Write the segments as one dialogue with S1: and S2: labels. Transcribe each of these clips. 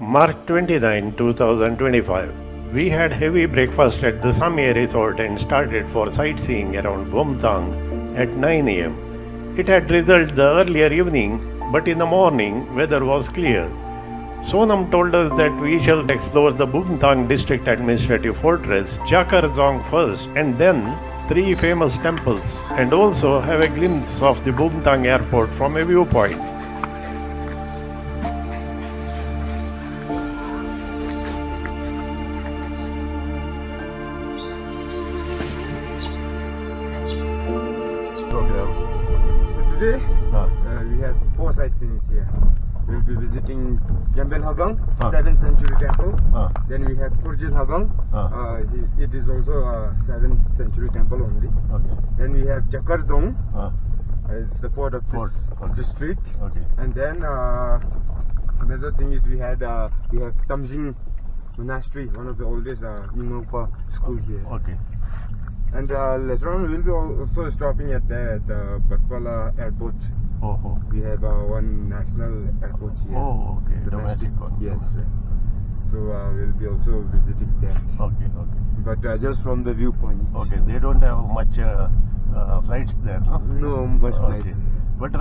S1: March 29, 2025. We had heavy breakfast at the Samyae Resort and started for sightseeing around Bumthang at 9 am. It had drizzled the earlier evening, but in the morning weather was clear. Sonam told us that we shall explore the Bumthang District administrative fortress, Jakar Dzong first, and then 3 famous temples, and also have a glimpse of the Bumthang Airport from a viewpoint.
S2: Today, we have 4 sightseeing here. We'll be visiting Jambay Lhakhang, 7th century temple. Then we have Kurjey Lhakhang. It is also a 7th century temple only. Then we have Jakar Dzong. It's the fort of this district. And then another thing is we have Tamzhing Monastery, one of the oldest Ningpa school here. And later on we'll be also stopping at the Part11 Airport. We have one national airport here.
S1: Domestic one.
S2: Yes. So we'll be also visiting that. But just from the viewpoint.
S1: They don't have much flights there, no?
S2: No much flights.
S1: But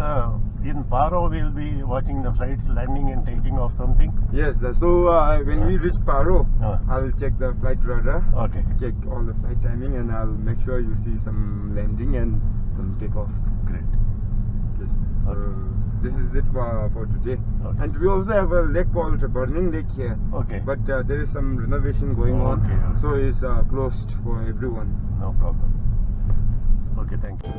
S1: in Paro we'll be watching the flights landing and taking off something?
S2: Yes, so when we reach Paro, I'll check the flight radar, check all the flight timing, and I'll make sure you see some landing and some takeoff.
S1: Great.
S2: Yes. So this is it for today. And we also have a lake called Burning Lake here. But there is some renovation going on, so it's closed for everyone.
S1: No problem. Thank you.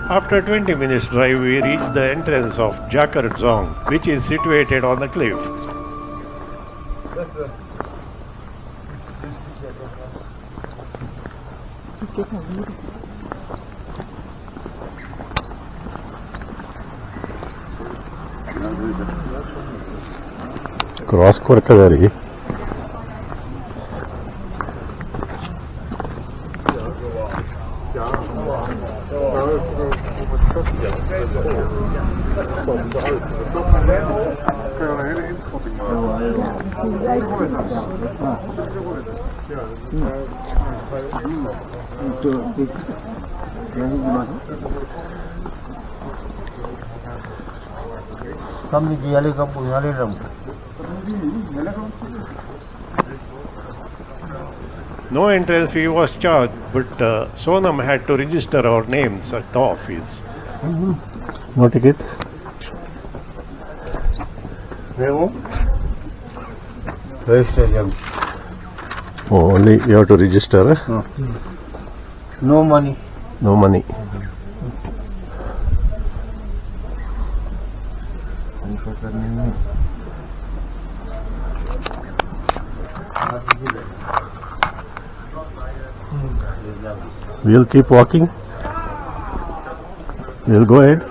S1: After 20 minutes drive, we reached the entrance of Jakar Dzong, which is situated on the cliff.
S3: Cross korkadari.
S1: No entrance fee was charged, but Sonam had to register our names at the office.
S3: No ticket? Oh, only you have to register?
S2: No money.
S3: No money. We'll keep walking. We'll go ahead.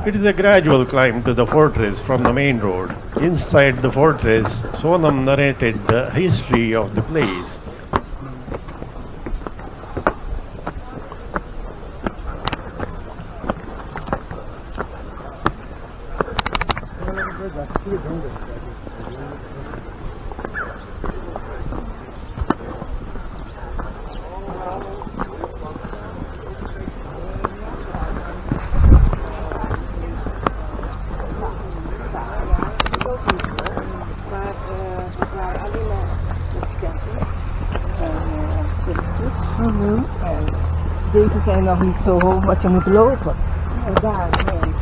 S1: It is a gradual climb to the fortress from the main road. Inside the fortress, Sonam narrated the history of the place.
S4: Deze zijn nog niet zo hoog, wat je moet lopen. En daar, nee.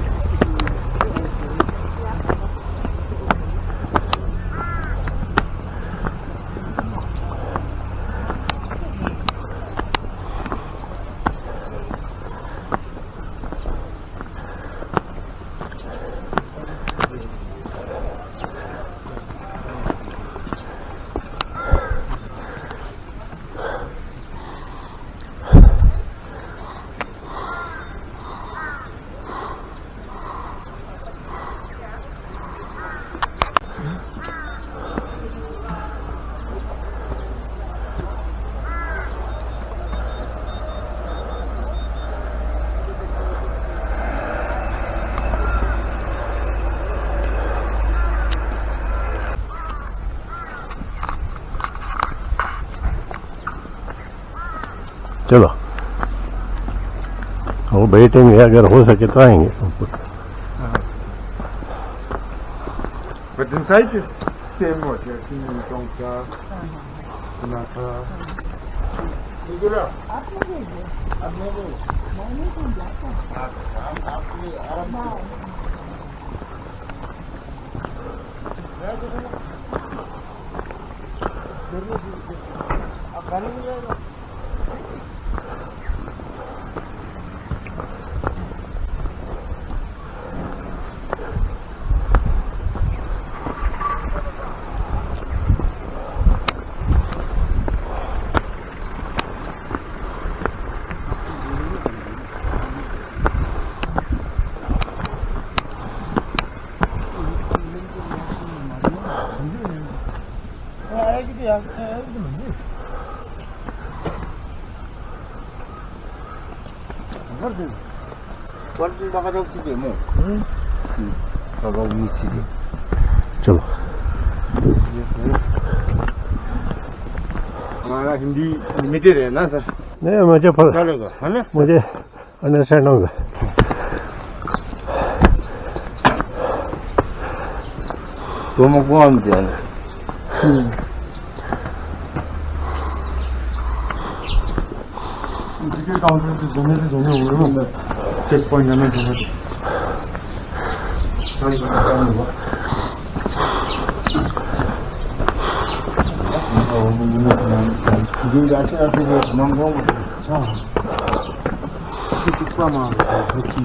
S3: चलो वो बैठेंगे अगर हो सके तो आएंगे
S2: But inside is same what you are seeing in Tongka, Naka.
S3: चलो
S2: हमारा हिंदी लिमिटेड है ना सर
S3: नहीं मुझे
S2: चलेगा है ना
S3: मुझे अंडरस्टैंड होगा
S2: तो मैं कौन दिया टिकट काउंटर से जोने ओर면 चेक पॉइंट 하면 되거든. 이게 아침에 도망가면 자 뚝뚝빠마 저기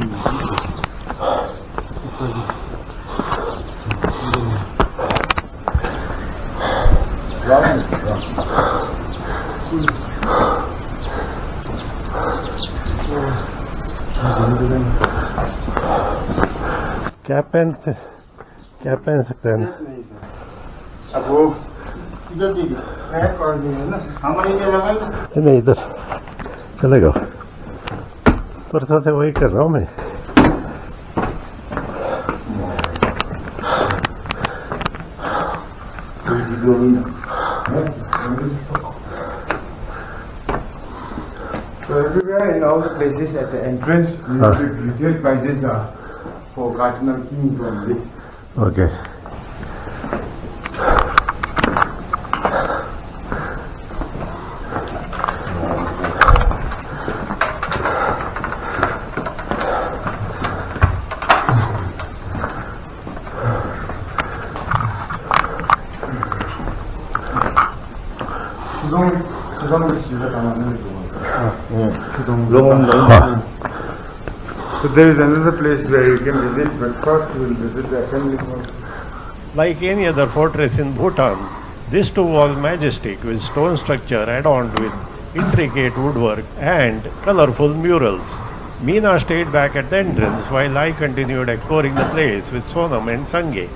S3: क्या पहन सकते हैं ना
S2: अब वो इधर देखिए पैक कर देंगे ना हमारे लिए लगा लो
S3: नहीं इधर चलेगा परसों से वही कर रहा हूँ मैं
S2: So everywhere in all the places at the entrance you will be greeted by this four cardinal kings only.
S3: Okay
S2: So there is another place where you can visit, but first we will visit the assembly hall.
S1: Like any other fortress in Bhutan, this too was majestic with stone structure adorned with intricate woodwork and colorful murals. Meena stayed back at the entrance while I continued exploring the place with Sonam and Sange.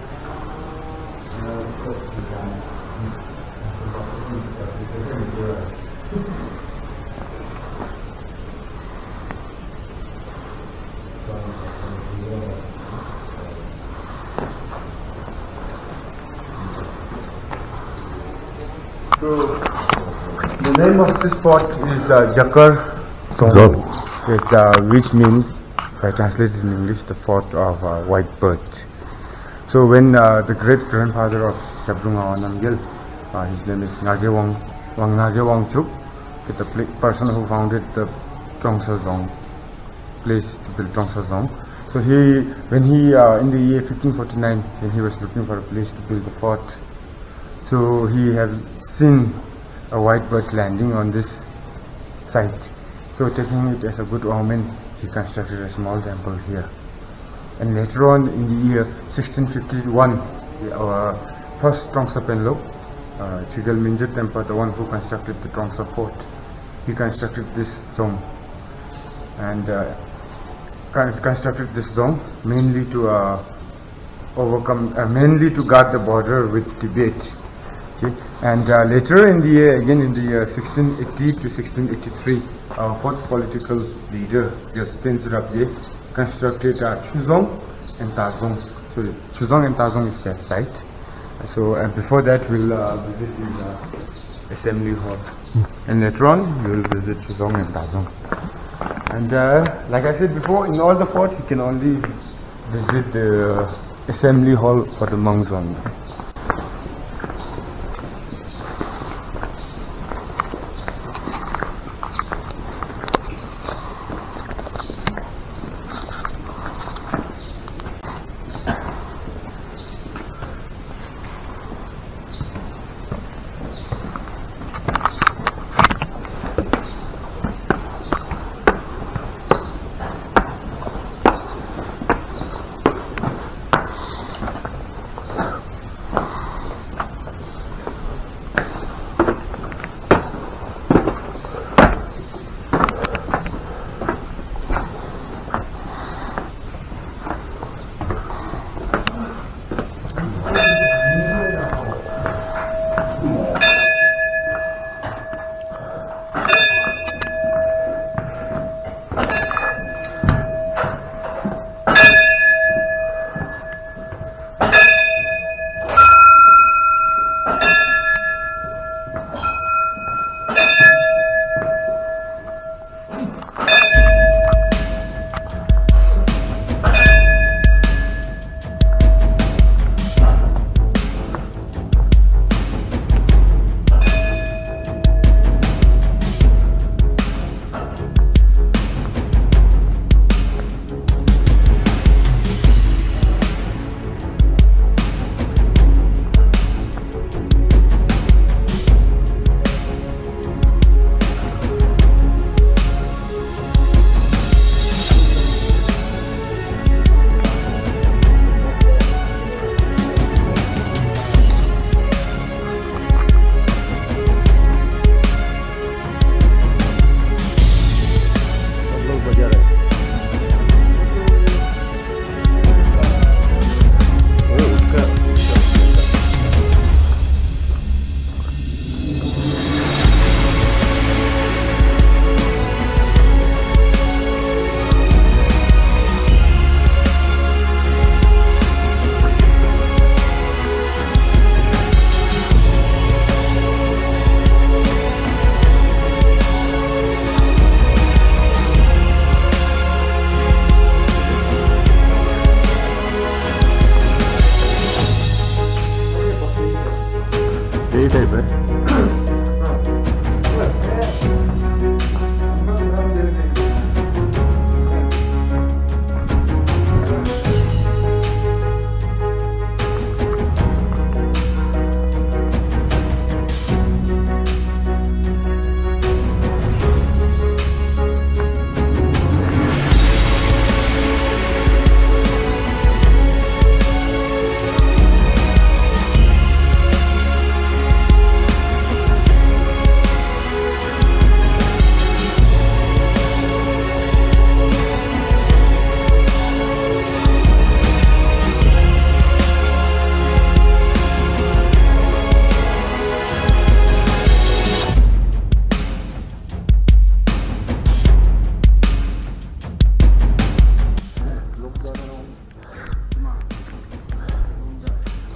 S2: So the name of this spot is Jakar Dzong, which means, if I translate it in English, the fort of white birds. So when the great grandfather of Jakar Dzong, his name is Ngage Chuk, the person who founded the Dzong place to build Dzong. So when he in the year 1549, when he was looking for a place to build the fort, so he has seen a white bird landing on this site. So taking it as a good omen, he constructed a small temple here. And later on in the year 1651, our first Trongsa Penlo, Chigal Minjut Temple, the one who constructed the Trongsa fort, he constructed this zone. And constructed this zone mainly to mainly to guard the border with Tibet. Okay. And later in the year, again in the year 1680 to 1683, our fourth political leader, Justin Zurabye, constructed Chuzong and Tazong. So Chuzong and Tazong is that site. So and before that we'll visit the assembly hall. And later on we will visit Chuzong and Tazong. And like I said before, in all the forts you can only visit the assembly hall for the monks only.
S3: Type है.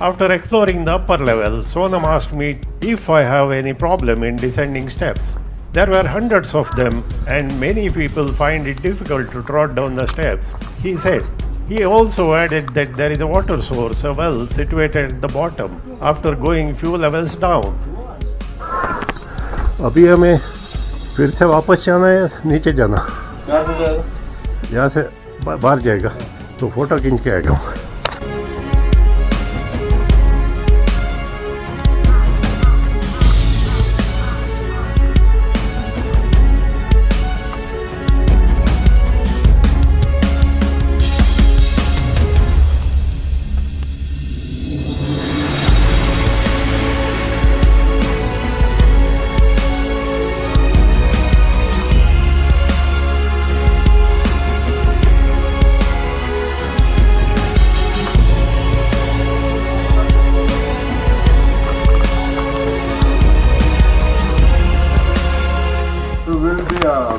S1: After exploring the upper level, Sonam asked me if I have any problem in descending steps. There were hundreds of them, and many people find it difficult to trot down the steps, he said. He also added that there is a water source, a well, situated at the bottom, after going few levels down.
S3: अभी हमें फिर से वापस जाना है, नीचे जाना. यहाँ से बाहर जाएगा तो फोटो खींच के आएगा.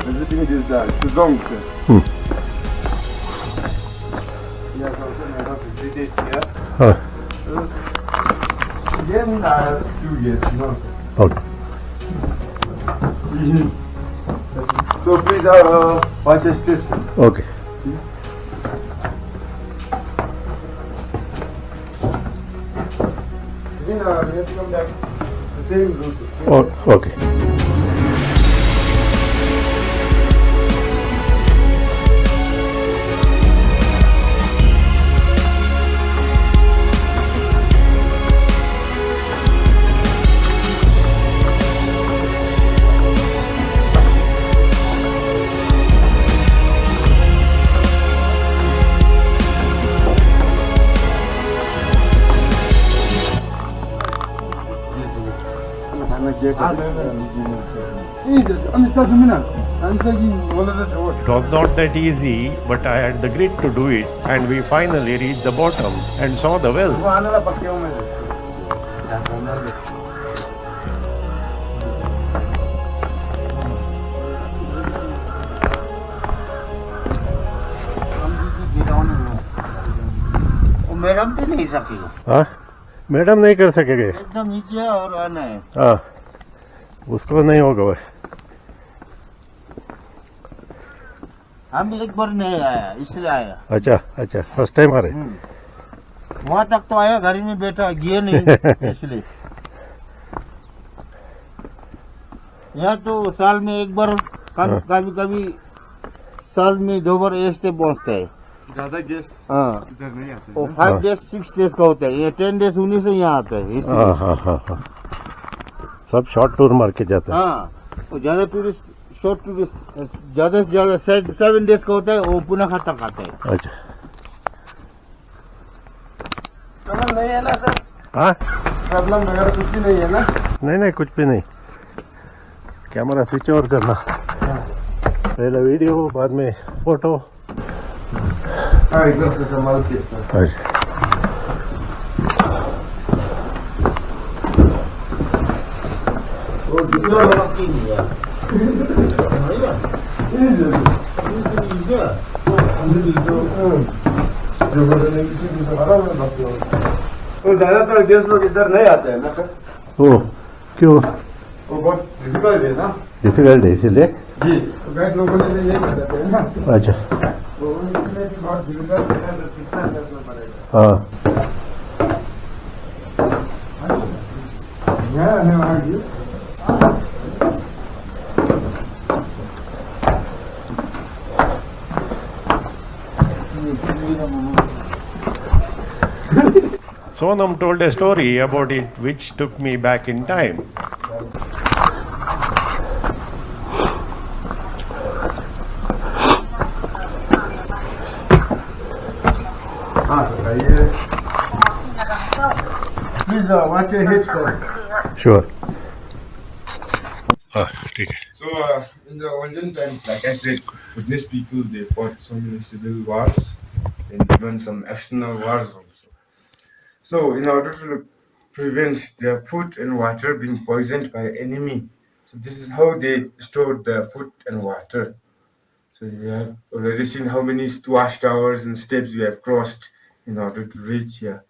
S2: Visiting this Jakar Dzong. Yes, also never visited here. Again, 2 years. No.
S3: Okay.
S2: So please watch the steps.
S3: Okay.
S2: Again, we have to come back the same route.
S3: Okay.
S1: It was not that easy, but I had the grit to do it, and we finally reached the bottom and saw the well.
S5: Madam तो नहीं सकेगा.
S3: हाँ, madam नहीं कर सकेंगे.
S5: एकदम नीचे और आना है.
S3: हाँ, उसको नहीं होगा वह.
S5: हम एक बार नहीं आया, इसलिए आया.
S3: अच्छा अच्छा, फर्स्ट टाइम आ रहे.
S5: वहाँ तक तो आया, घर में बैठा, गया नहीं इसलिए. यहाँ तो साल में एक बार, कभी कभी साल में 2 बार ऐसे पहुँचता है.
S2: ज्यादा गेस्ट
S5: हाँ,
S2: इधर नहीं आते.
S5: वो 5 days 6 days का होता है. ये 10 days उन्हीं से यहाँ आता है.
S3: हाँ हाँ हाँ हाँ, सब शॉर्ट टूर मार के जाते हैं.
S5: हाँ, वो ज्यादा टूरिस्ट, शॉर्ट टूरिस्ट ज्यादा से ज्यादा 7 days का होता है. वो पुनः खाता खाता है.
S3: अच्छा.
S2: प्रॉब्लम नहीं है ना सर?
S3: हाँ,
S2: प्रॉब्लम वगैरह कुछ भी नहीं है ना?
S3: नहीं नहीं, कुछ भी नहीं. कैमरा स्विच ऑन करना, पहले वीडियो, बाद में फोटो.
S2: हाँ, एकदम से संभाल के सर.
S5: वो दूसरा वाला की नहीं है.
S2: तो ज्यादातर गेस्ट लोग इधर नहीं आते हैं ना सर?
S3: ओ, क्यों?
S2: वो बहुत डिफिकल्ट है ना?
S3: डिफिकल्ट है इसीलिए.
S2: जी, तो गाइड लोगों के लिए यही बताते हैं ना.
S3: अच्छा.
S2: तो उनके लिए भी बहुत डिफिकल्ट है, तो कितना करना पड़ेगा.
S3: हाँ.
S2: यहाँ
S1: Sonam told a story about it which took me back in time.
S5: Please watch your head, sir.
S3: Sure. ठीक है.
S2: So, in the olden times, like I said, Buddhist people, they fought so many civil wars and even some external wars also. So, in order to prevent their food and water being poisoned by enemy, so this is how they stored their food and water. So, you have already seen how many watchtowers and steps we have crossed in order to reach here.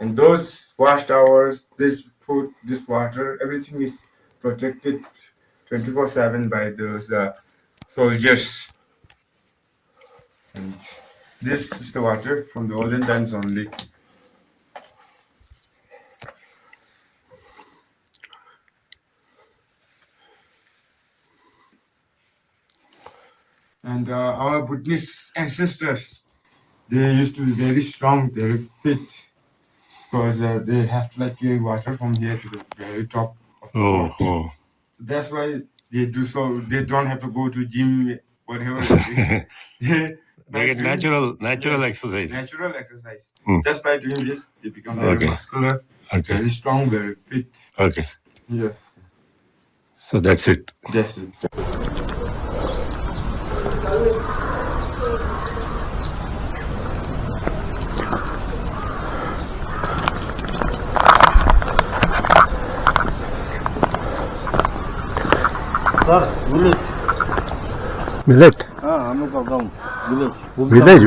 S2: And those watchtowers, this food, this water, everything is protected 24/7 by those soldiers. And this is the water from the olden times only. And our Buddhist ancestors, they used to be very strong, very fit, because they have to carry water from here to the very top of the fort. That's why they do so. They don't have to go to gym, whatever it is.
S3: They get natural exercise.
S2: Natural exercise. Just by doing this, they become very muscular, very strong, very fit.
S3: Okay.
S2: Yes.
S3: So that's it.
S2: That's it.
S5: Sir, village.
S3: Millet.
S5: हम लोग का गाँव village.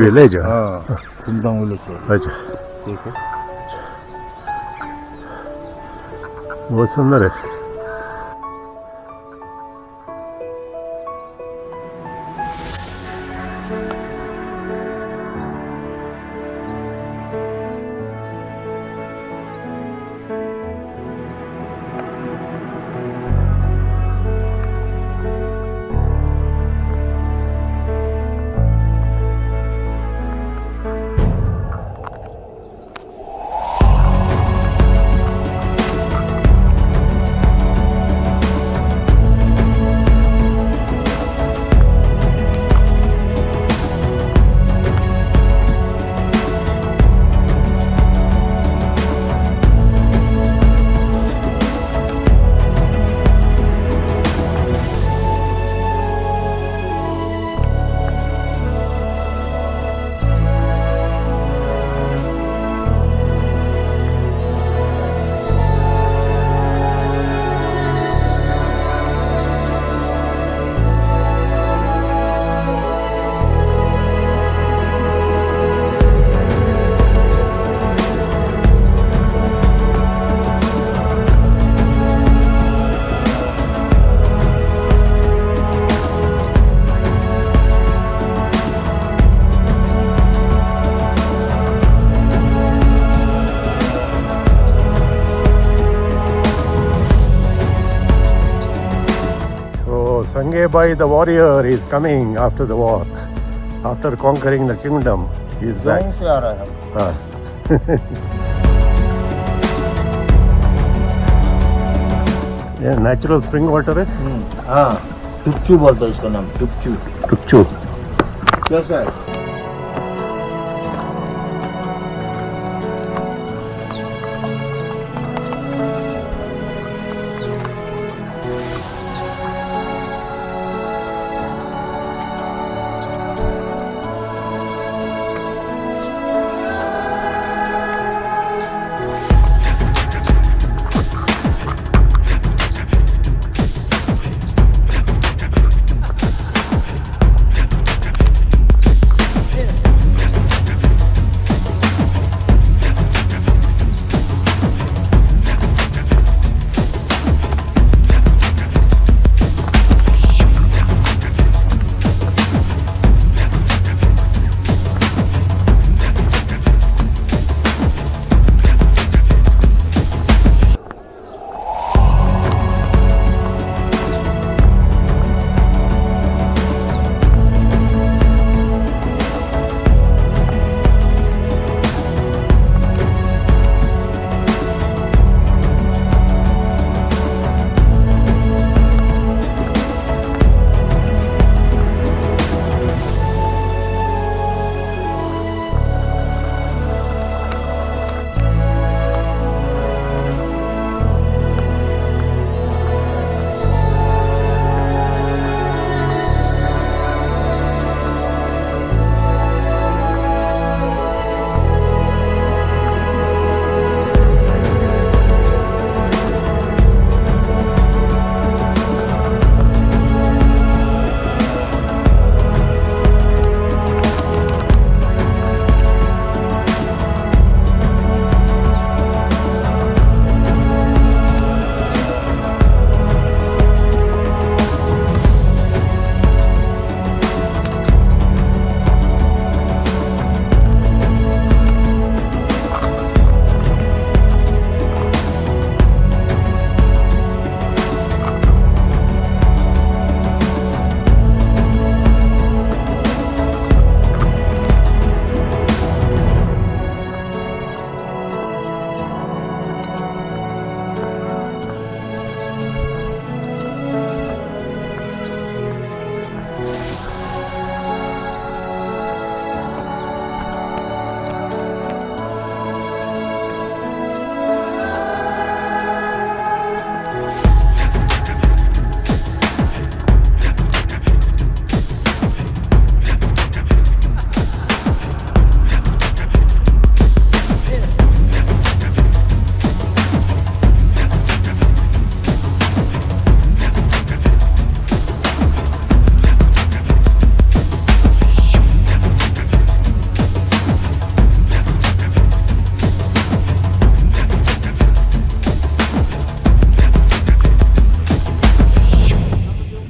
S3: Village.
S5: हाँ, Bumthang village है.
S3: अच्छा.
S5: ठीक है.
S3: बहुत सुंदर है. Samyae the warrior is coming after the war. After conquering the kingdom, he is back.
S5: गाँव से आ रहा है.
S3: हाँ. ये नेचुरल स्प्रिंग वाटर है.
S5: हाँ, टुपचू बोलते हैं इसका नाम. टुपचू.
S3: टुकचू.
S5: कैसा है?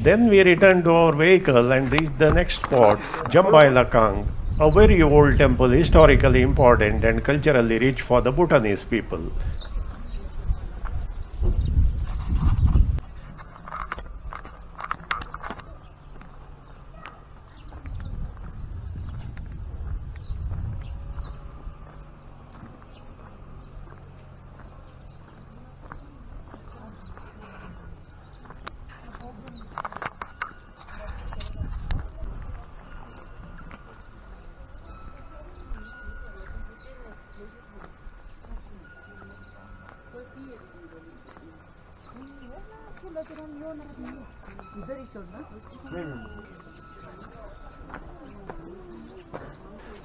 S1: Then we returned to our vehicle and reached the next spot, Jambay Lhakhang, a very old temple historically important and culturally rich for the Bhutanese people.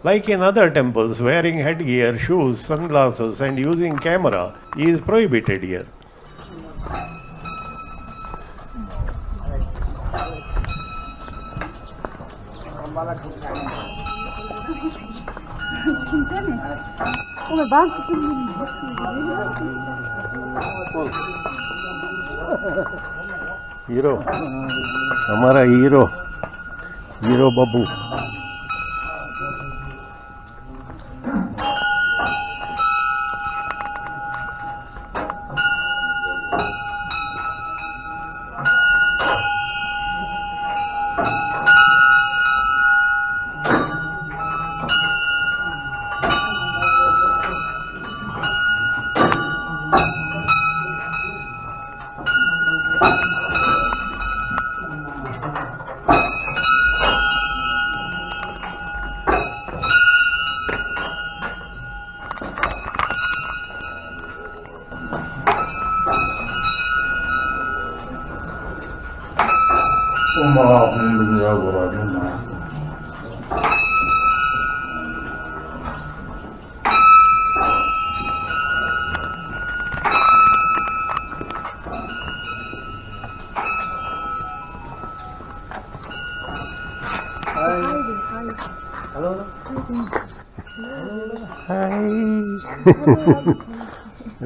S1: Like in other temples, wearing headgear, shoes, sunglasses, and using camera is prohibited here.
S3: Hero हमारा hero hero बाबू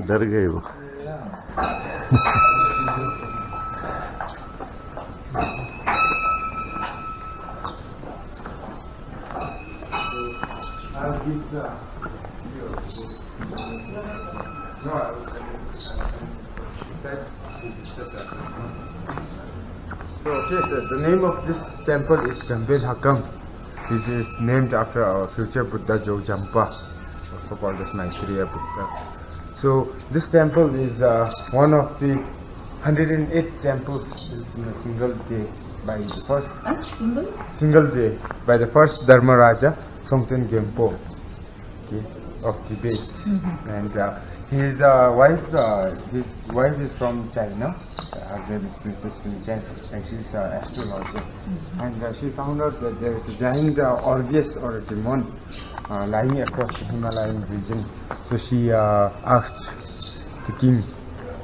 S3: डर गए वो
S2: So, okay, sir, the name of this temple is Jambay Lhakhang, which is named after our future Buddha Jampa, also called as Maitreya Buddha. So, this temple is one of the 108 temples built in a single day by the first Dharma Raja, Songtsen Gyempo, okay, of Tibet. And his wife is from China. Her name is Princess Vincent, and she's an astrologer. And she found out that there is a giant Orgus or a demon lying across the Himalayan region. So she asked the king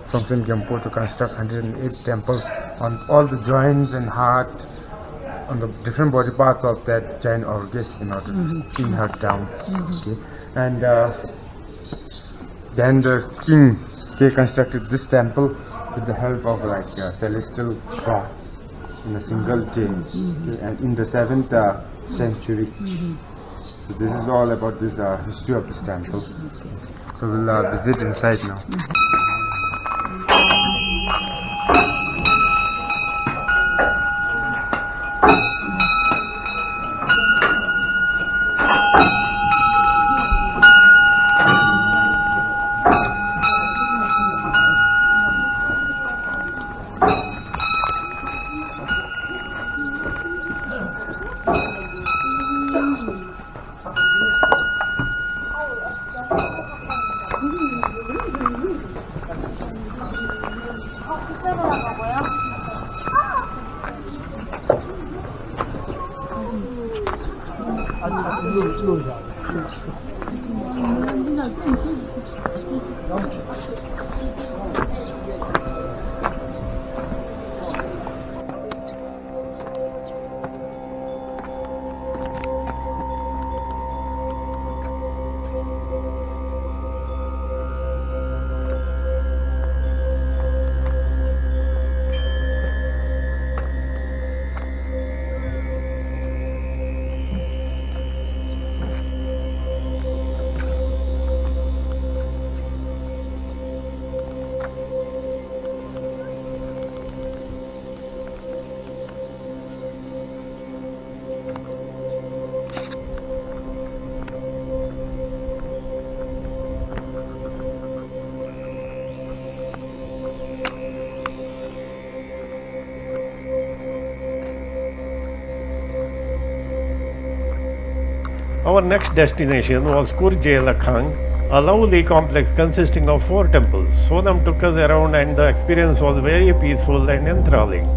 S2: Songtsen Gyempo to construct 108 temples on all the joints and heart, on the different body parts of that giant Orgus in order to pin her down. Okay. And then the king constructed this temple with the help of like celestial gods in a single day, and in the 7th century. So this is all about this history of this temple. So we'll visit inside now.
S1: Our next destination was Kurjey Lhakhang, a lovely complex consisting of 4 temples. Sonam took us around and the experience was very peaceful and enthralling.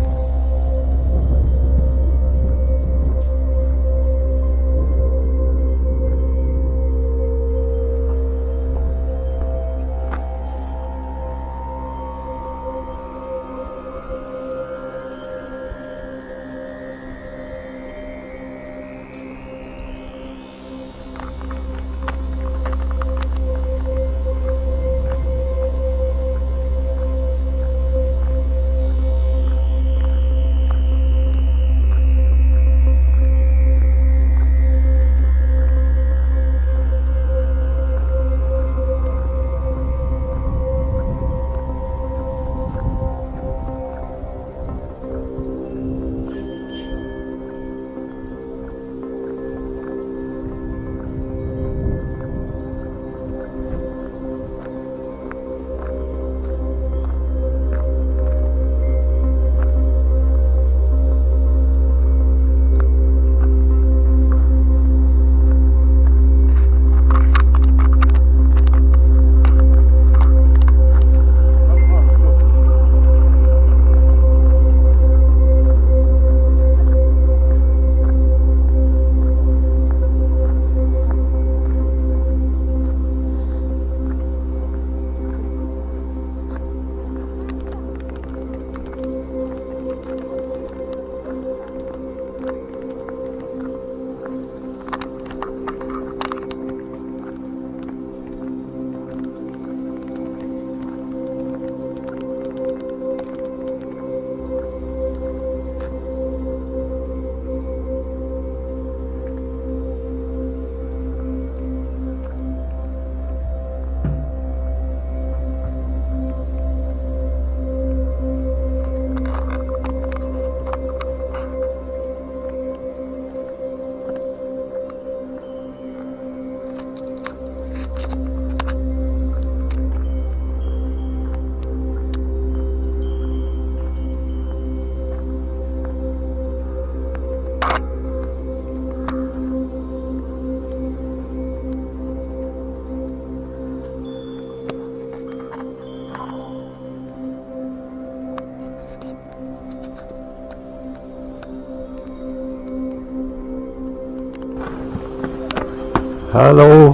S3: Hello.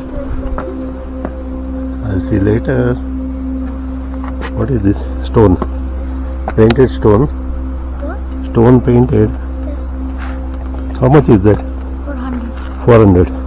S3: I'll see you later. What is this? Stone. Painted stone.
S6: What?
S3: Stone painted.
S6: Yes.
S3: How much is that?
S6: 400.
S3: 400.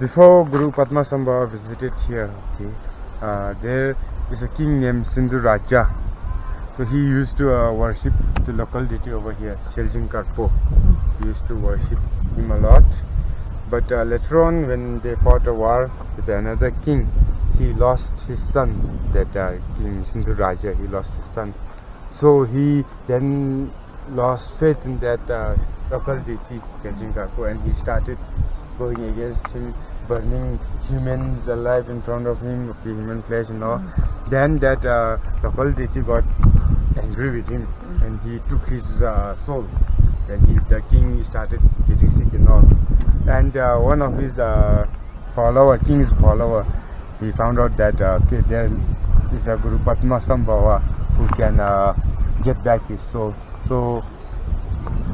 S2: Before Guru Padmasambhava visited here, there is a king named Sindhu Raja. So he used to worship the local deity over here, Sheljing Karpo. He used to worship him a lot. But later on, when they fought a war with another king, he lost his son, that King Sindhu Raja, he lost his son. So he then lost faith in that local deity, Sheljing Karpo, and he started going against him, burning humans alive in front of him, human flesh and all. Then that local deity got angry with him and he took his soul. Then the king started getting sick and all. And one of his king's follower, he found out that there is a Guru Padmasambhava who can get back his soul. So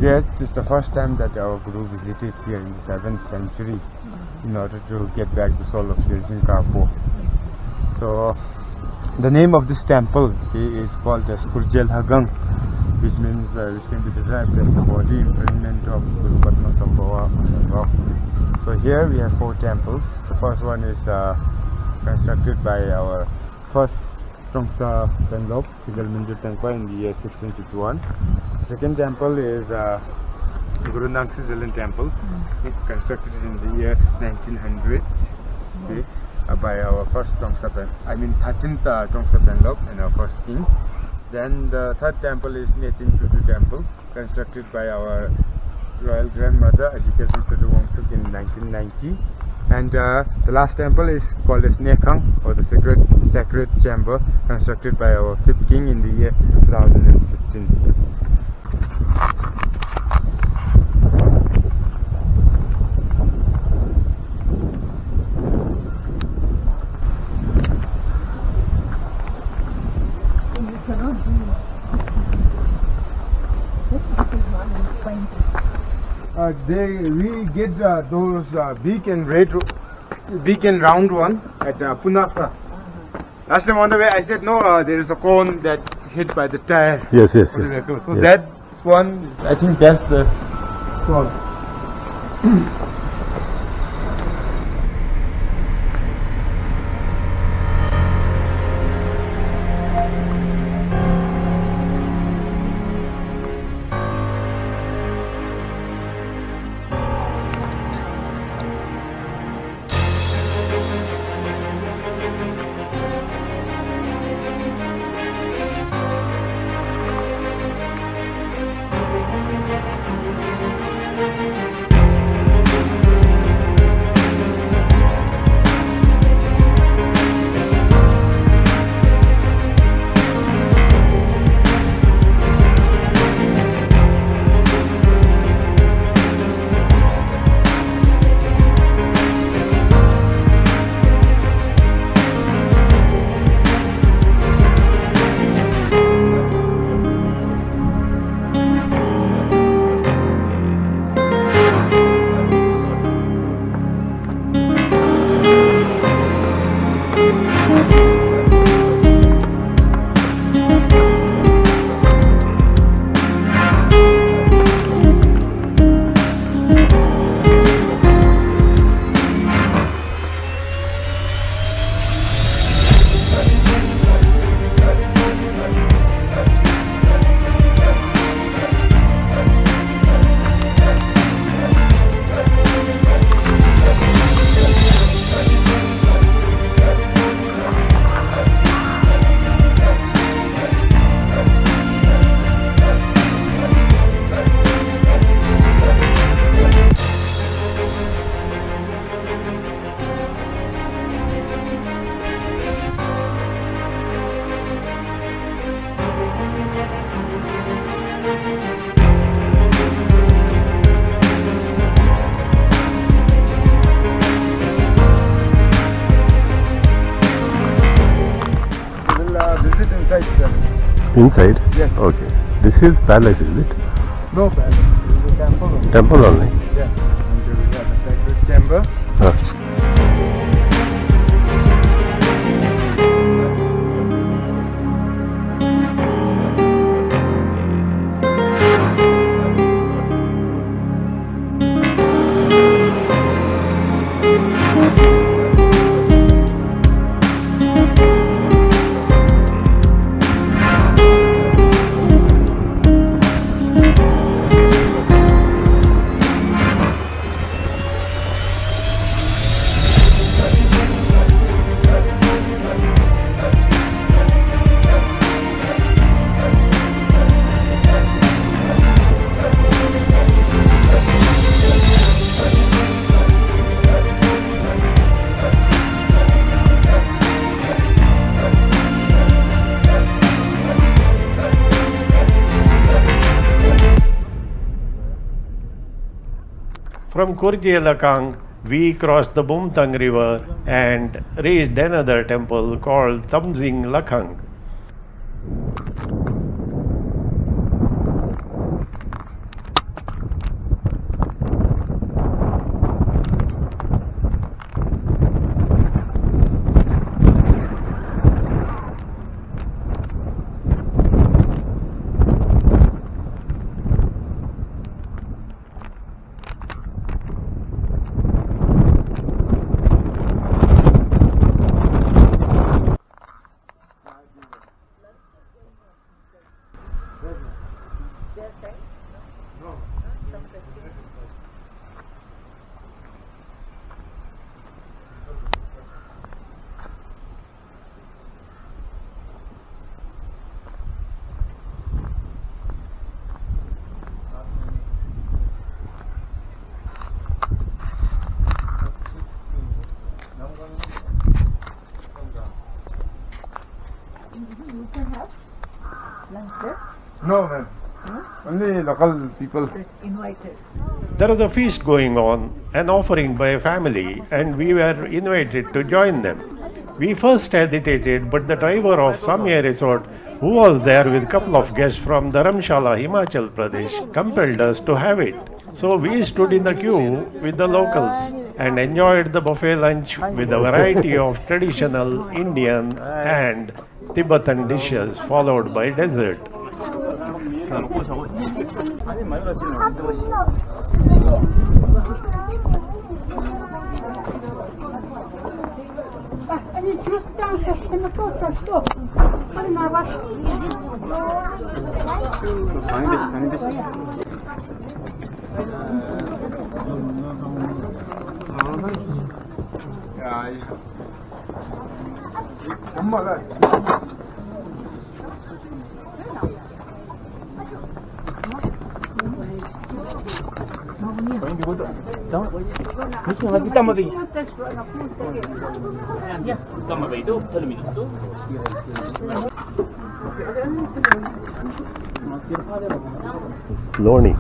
S2: yes, this is the first time that our Guru visited here in the 7th century in order to get back the soul of Sheljing Karpo. So the name of this temple is called as Kurjey Lhakhang, which means which can be described as the body imprint of Guru Padmasambhava on the rock. So here we have 4 temples. The first one is constructed by our first Trongsa Tenlop, Sigal Minjur Tengpa, in the year 1651. The second temple is Guru Nang Switzerland Temple, constructed in the year 1900 by our first Tongsapan, 13th Tongsapan Lok and our first king. Then the third temple is Netin Tutu Temple, constructed by our royal grandmother Jakar Dzong in 1990. And the last temple is called as Lhakhang, or the sacred chamber, constructed by our fifth king in the year 2015. We get those big and round one at Punakha. Last time on the way I said no, there is a cone that hit by the tire.
S3: Yes, yes,
S2: of the
S3: yes.
S2: vehicle. So
S3: Yes.
S2: that one, I think that's the cone.
S3: Inside?
S2: Yes.
S3: Okay. This is palace, is it?
S2: No palace. This is a temple.
S3: Temple only?
S2: Yeah. And there we have the sacred chamber.
S1: From Kurjey Lhakhang, we crossed the Bumthang River and reached another temple called Tamzhing Lhakhang.
S2: No, man. Only local people.
S4: That's invited.
S1: There was a feast going on, an offering by a family, and we were invited to join them. We first hesitated, but the driver of Samyae Resort, who was there with a couple of guests from Dharamshala, Himachal Pradesh, compelled us to have it. So we stood in the queue with the locals and enjoyed the buffet lunch with a variety of traditional Indian and Tibetan dishes, followed by dessert.
S6: Они чувствуют, что мы просто что? Она ваша.
S2: 엄마가
S3: Loni.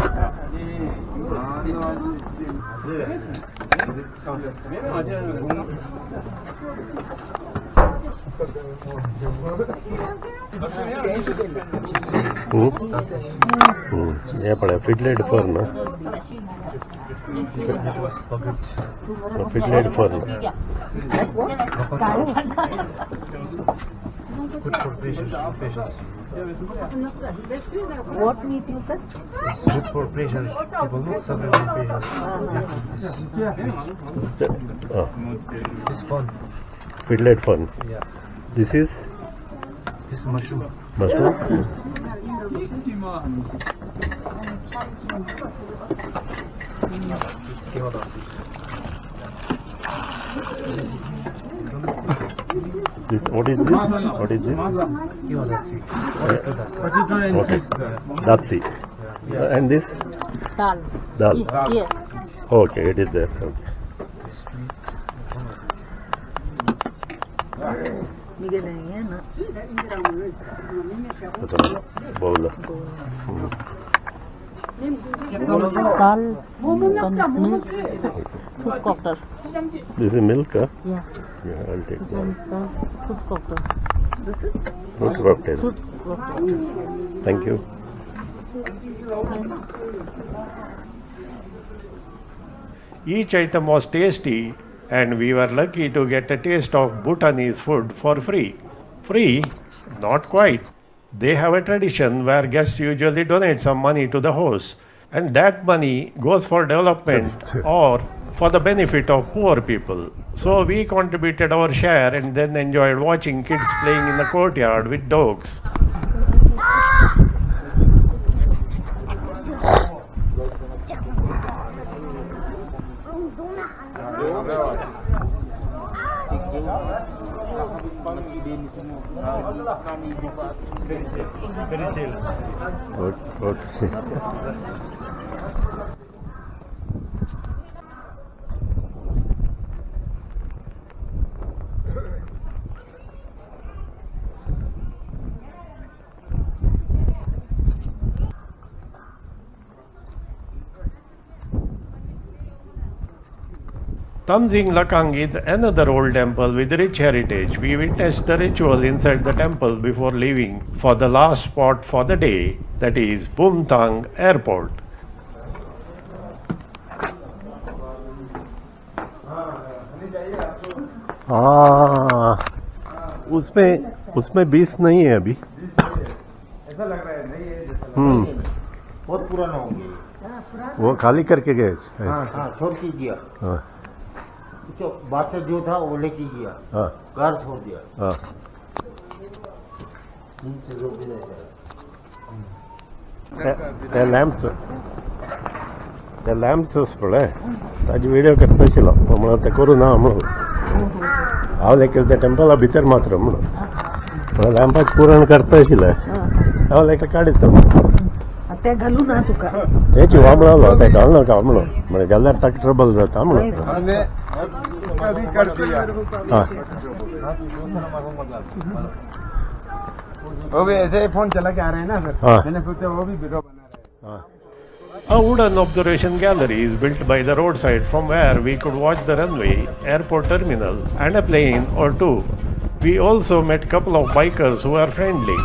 S3: ये पड़ा fiddlehead fern fiddlehead fern
S4: What meat you said?
S7: It's good for patients. People suffering from patients. This fun.
S3: Fiddlehead fern
S7: Yeah.
S3: This is
S7: This mushroom.
S3: Mushroom What is this? What is this?
S7: Kiwadatsi.
S3: Okay. Datsi. And this?
S4: Dal.
S3: Dal.
S4: Here.
S3: Okay, it is there. Okay.
S4: Bigyan na yan, no?
S3: Ito na. Bowl.
S4: This one is dal. This one is milk. Food cocktail.
S3: This is milk, huh?
S4: Yeah.
S3: Yeah, I'll take
S4: This
S3: one.
S4: one is dal. Food cocktail. This is
S3: Fruit cocktail.
S4: fruit cocktail.
S3: Thank you.
S1: Each item was tasty, and we were lucky to get a taste of Bhutanese food for free. Free? Not quite. They have a tradition where guests usually donate some money to the host, and that money goes for development or for the benefit of poor people. So we contributed our share and then enjoyed watching kids playing in the courtyard with dogs.
S3: Okay.
S1: Tamzhing Lhakhang is another old temple with rich heritage. We witnessed the ritual inside the temple before leaving for the last spot for the day, that is Bumthang Airport.
S3: उसमें बीस नहीं है अभी.
S2: ऐसा लग रहा है नहीं है जैसा
S5: बहुत पुराना हो गया ये।
S3: वो खाली करके गए.
S5: हाँ छोड़ के गया
S3: हाँ.
S5: जो बादशाह जो था वो लेके गया
S3: हाँ.
S5: घर छोड़ दिया
S3: हाँ.
S5: नीचे रोक दिया जाए
S3: त्या लॅम्प्स पळय ताजी व्हिडिओ करताशिलो म्हणून ते करू ना म्हणून हांव लेकर त्या टेंपला भितर मात्र म्हणून लॅम्पाच पुरण करताशिले हांव लेकर काडीत
S4: ते घालू ना तुका.
S3: तेच वामळालो ते घाल नाका म्हणून म्हणजे घाल्यार ताका ट्रबल जाता म्हणून.
S2: हमने अभी कर दिया
S3: हां.
S2: वो भी ऐसे ही फोन चला के आ रहे हैं ना सर,
S3: हाँ।
S2: मैंने सोचा वो भी वीडियो बना रहे हैं।
S3: हाँ
S1: A wooden observation gallery is built by the roadside from where we could watch the runway, airport terminal, and a plane or two. We also met couple of bikers who are friendly.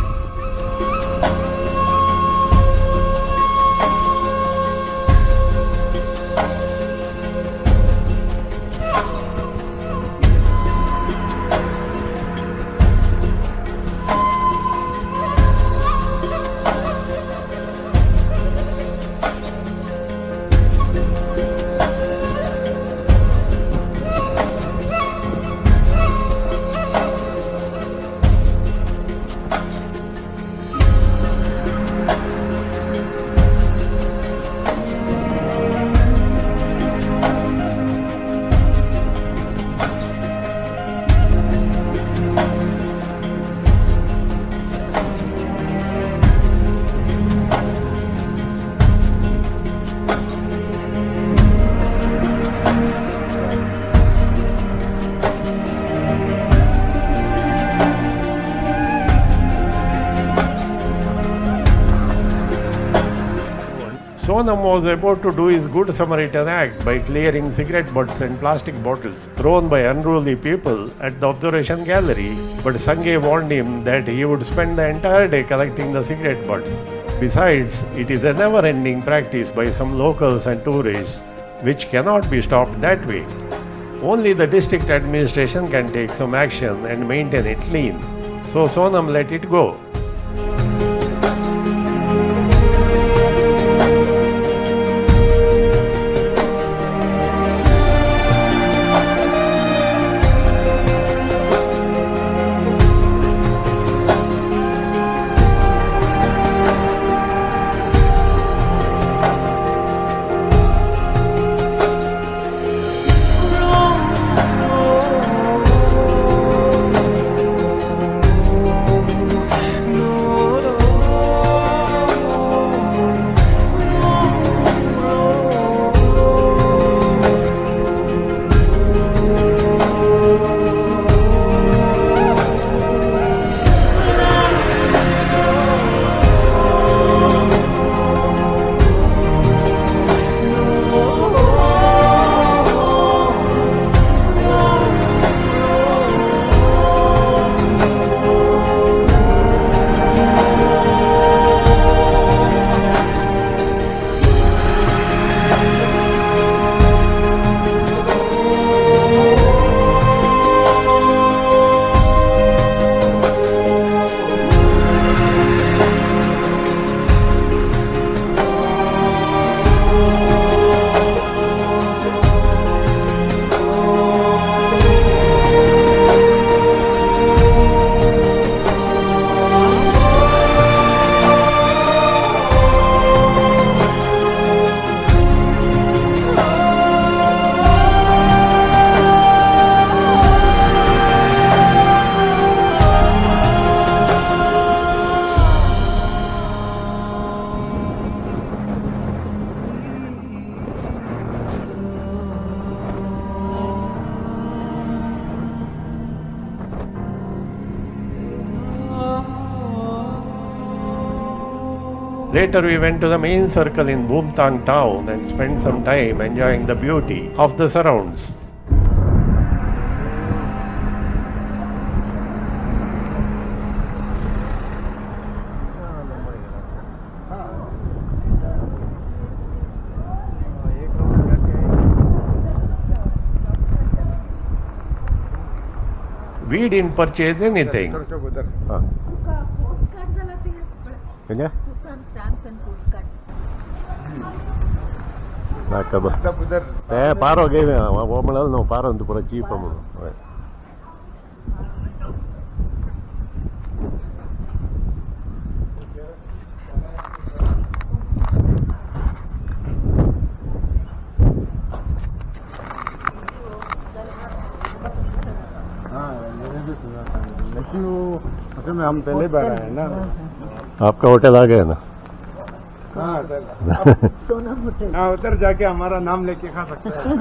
S1: Sonam was about to do his good Samaritan act by clearing cigarette butts and plastic bottles thrown by unruly people at the observation gallery, but Sanjay warned him that he would spend the entire day collecting the cigarette butts. Besides, it is a never-ending practice by some locals and tourists, which cannot be stopped that way. Only the district administration can take some action and maintain it clean. So Sonam let it go. Later we went to the main circle in Bumthang town and spent some time enjoying the beauty of the surrounds. We didn't purchase anything.
S3: हाँ क्या ನಾಲ್ಕದು
S2: उधर
S3: ಪಾರೋ ಗೇವೆ ಒಮ್ಮಳಲ್ಲಿ ನಾವು ಪಾರೋ ಅಂತ ಪೂರ cheap ಅಮ್ಮಳು
S2: लेकिन हम पहले बार आए ना।
S3: आपका होटल आ गया ना
S2: हाँ सर,
S4: सोनम होटल।
S2: हाँ उधर जाके हमारा नाम लेके खा सकते हैं।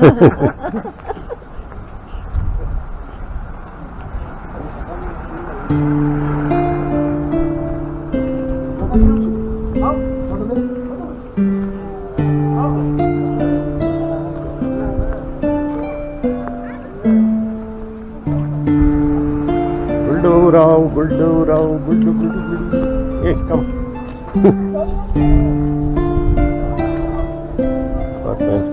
S3: Rao, Guldu Rao, Guldu, Guldu, Guldu. Hey, come. What, man?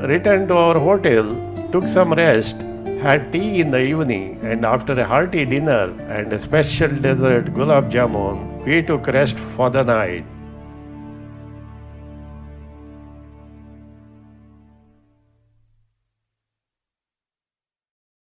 S1: Returned to our hotel, took some rest, had tea in the evening, and after a hearty dinner and a special dessert gulab jamun, we took rest for the night.